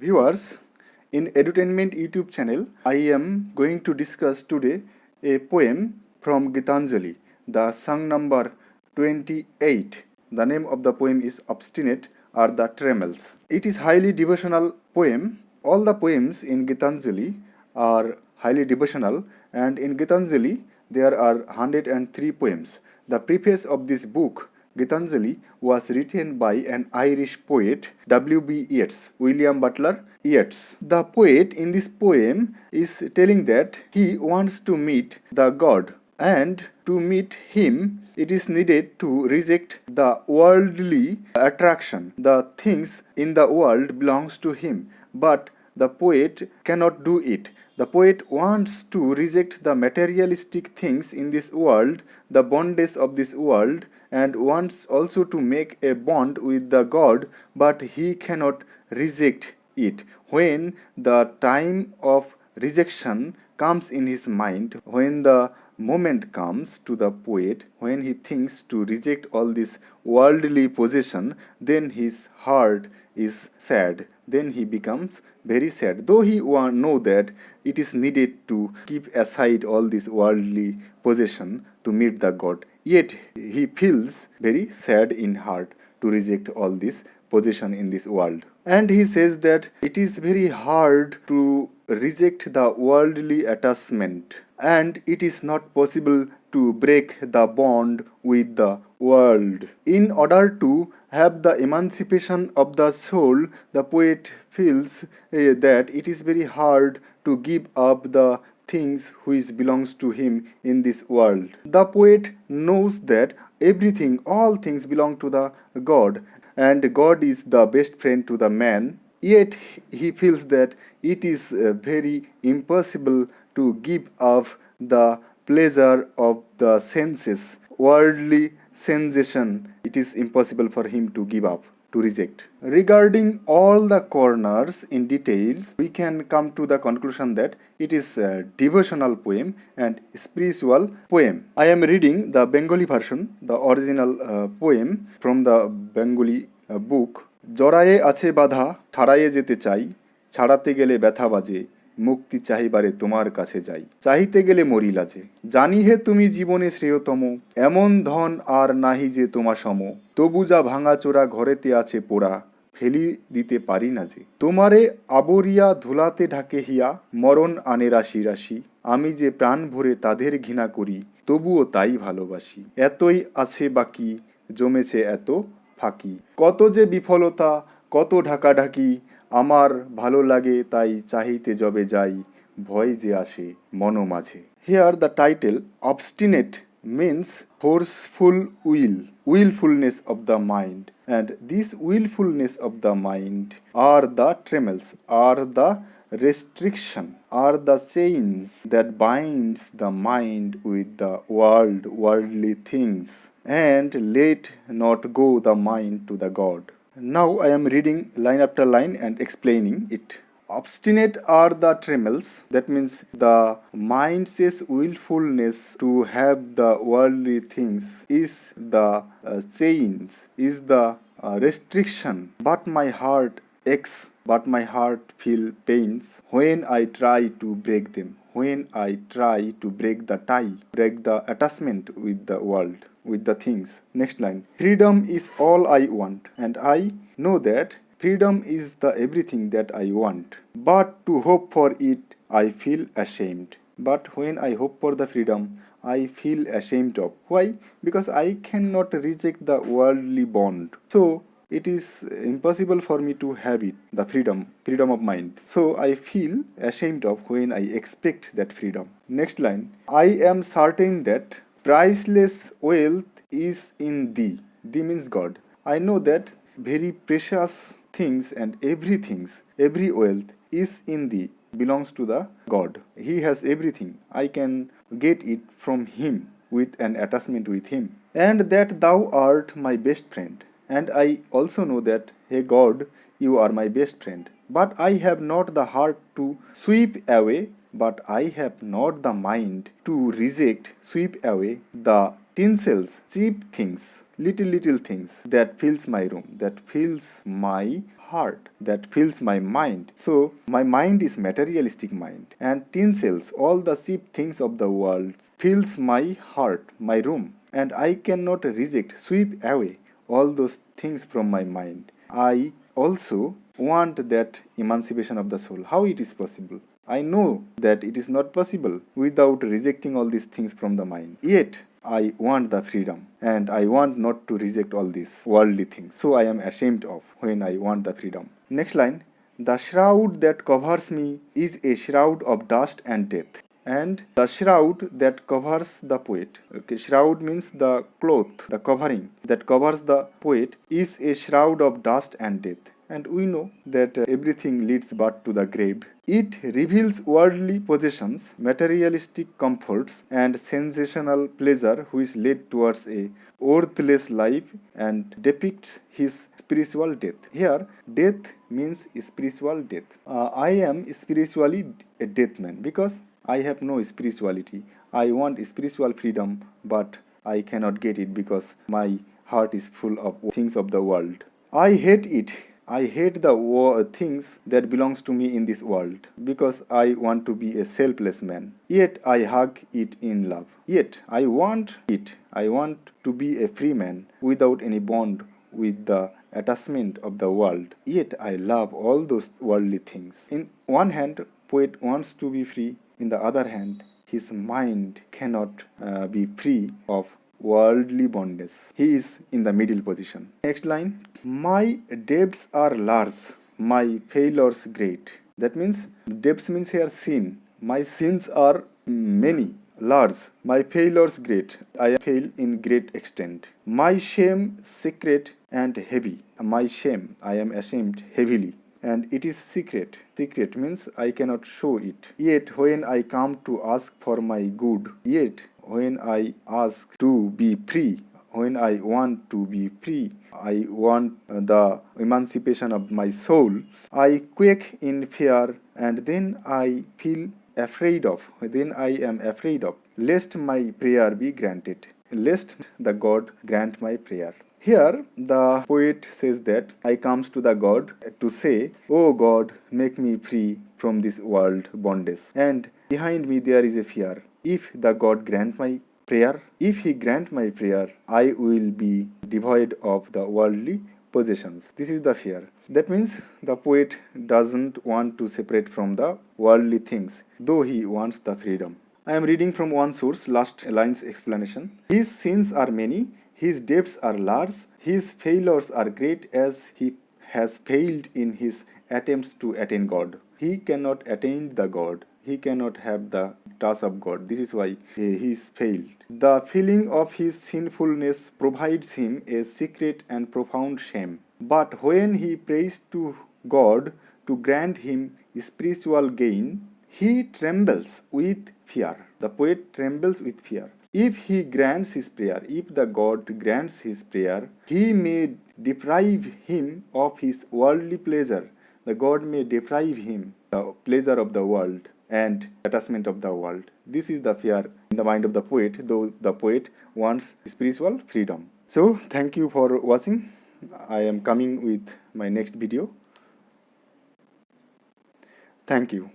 Viewers, in Edutainment YouTube channel, I am going to discuss today a poem from Gitanjali, the song number 28. The name of the poem is Obstinate or the Trammels. It is highly devotional poem. All the poems in Gitanjali are highly devotional, and in Gitanjali there are 103 poems. The preface of this book Gitanjali was written by an Irish poet, W.B. Yeats, William Butler Yeats. The poet in this poem is telling that he wants to meet the God, and to meet him it is needed to reject the worldly attraction. The things in the world belongs to him, but the poet cannot do it. The poet wants to reject the materialistic things in this world, the bondage of this world, and wants also to make a bond with the God, but he cannot reject it. When the time of rejection comes in his mind, when the moment comes to the poet, when he thinks to reject all this worldly possession, then his heart is sad. Then he becomes very sad. Though he know that it is needed to keep aside all this worldly possession to meet the God, yet he feels very sad in heart to reject all this possession in this world. And he says that it is very hard to reject the worldly attachment, and it is not possible to break the bond with the world. In order to have the emancipation of the soul, the poet feels that it is very hard to give up the things which belongs to him in this world. The poet knows that everything, all things belong to the God, and God is the best friend to the man. Yet he feels that it is very impossible to give up the pleasure of the senses, worldly sensation. It is impossible for him to give up, to reject. Regarding all the corners in details, we can come to the conclusion that it is a devotional poem and spiritual poem. I am reading the Bengali version, the original poem from the Bengali book. জরায়ে আছে বাধা, ছাড়াইয়ে যেতে চাই, ছাড়াতে গেলে ব্যথা বাজে, মুক্তি চাহিবারে তোমার কাছে যাই, চাহিতে গেলে মরি লাজে, জানি হে তুমি জীবনে শ্রেয়তম, এমন ধন আর নাহি যে তোমা সম, তবু যা ভাঙাচোরা ঘরেতে আছে পোড়া, ফেলি দিতে পারি না যে, তোমারে আবরিয়া ধুলাতে ঢাকে হিয়া, মরণ আনে রাশি রাশি, আমি যে প্রাণ ভরে তাদের ঘৃণা করি, তবুও তাই ভালোবাসি, এতই আছে বাকি, জমেছে এত ফাঁকি, কত যে বিফলতা, কত ঢাকাঢাকি, আমার ভালো লাগে তাই চাহিতে যবে যাই, ভয় যে আসে মন মাঝে। Here the title Obstinate means forceful will, willfulness of the mind, and this willfulness of the mind are the trammels, are the restriction, are the chains that binds the mind with the world, worldly things, and let not go the mind to the God. Now I am reading line after line and explaining it. Obstinate are the trammels, that means the mind's willfulness to have the worldly things is the chains, is the restriction. But my heart aches, but my heart feel pains when I try to break them, when I try to break the tie, break the attachment with the world, with the things. Next line. Freedom is all I want, and I know that freedom is the everything that I want. But to hope for it, I feel ashamed. But when I hope for the freedom, I feel ashamed of. Why? Because I cannot reject the worldly bond. So it is impossible for me to have it, the freedom of mind. So I feel ashamed of when I expect that freedom. Next line. I am certain that priceless wealth is in thee. Thee means God. I know that very precious things and every wealth is in thee, belongs to the God. He has everything. I can get it from him with an attachment with him. And that thou art my best friend. And I also know that, hey God, you are my best friend. But I have not the heart to sweep away, but I have not the mind to reject, sweep away the tinsels, cheap things, little things that fills my room, that fills my heart, that fills my mind. So my mind is materialistic mind, and tinsels, all the cheap things of the world, fills my heart, my room, and I cannot sweep away all those things from my mind. I also want that emancipation of the soul. How it is possible? I know that it is not possible without rejecting all these things from the mind. Yet, I want the freedom, and I want not to reject all these worldly things. So I am ashamed of when I want the freedom. Next line, the shroud that covers me is a shroud of dust and death. And the shroud that covers the poet, okay, shroud means the cloth, the covering that covers the poet, is a shroud of dust and death. And we know that everything leads but to the grave. It reveals worldly possessions, materialistic comforts, and sensational pleasure which led towards a worthless life, and depicts his spiritual death. Here, death means spiritual death. I am spiritually a death man because I have no spirituality. I want spiritual freedom, but I cannot get it because my heart is full of things of the world. I hate it. I hate the things that belongs to me in this world because I want to be a selfless man. Yet I hug it in love. Yet I want it. I want to be a free man without any bond with the attachment of the world. Yet I love all those worldly things. In one hand, poet wants to be free. In the other hand, his mind cannot be free of worldly bondage. He is in the middle position. Next line, my debts are large, my failures great. That means, debts means here sin. My sins are many, large. My failures great. I fail in great extent. My shame secret and heavy. My shame, I am ashamed heavily. And it is secret. Secret means I cannot show it. Yet when I come to ask for my good, yet when I ask to be free, when I want to be free, I want the emancipation of my soul, I quake in fear, and then I feel afraid of, then I am afraid of, lest my prayer be granted, lest the God grant my prayer. Here, the poet says that I comes to the God to say, "Oh God, make me free from this world bondage." And behind me there is a fear. If the God grant my prayer, if he grant my prayer, I will be devoid of the worldly possessions. This is the fear. That means the poet doesn't want to separate from the worldly things, though he wants the freedom. I am reading from one source, last line's explanation. His sins are many, his debts are large, his failures are great, as he has failed in his attempts to attain God. He cannot attain the God. He cannot have the touch of God. This is why he is failed. The feeling of his sinfulness provides him a secret and profound shame. But when he prays to God to grant him spiritual gain, he trembles with fear. The poet trembles with fear. If he grants his prayer, if the God grants his prayer, he may deprive him of his worldly pleasure. The God may deprive him the pleasure of the world and attachment of the world. This is the fear in the mind of the poet, though the poet wants spiritual freedom. So, thank you for watching. I am coming with my next video. Thank you.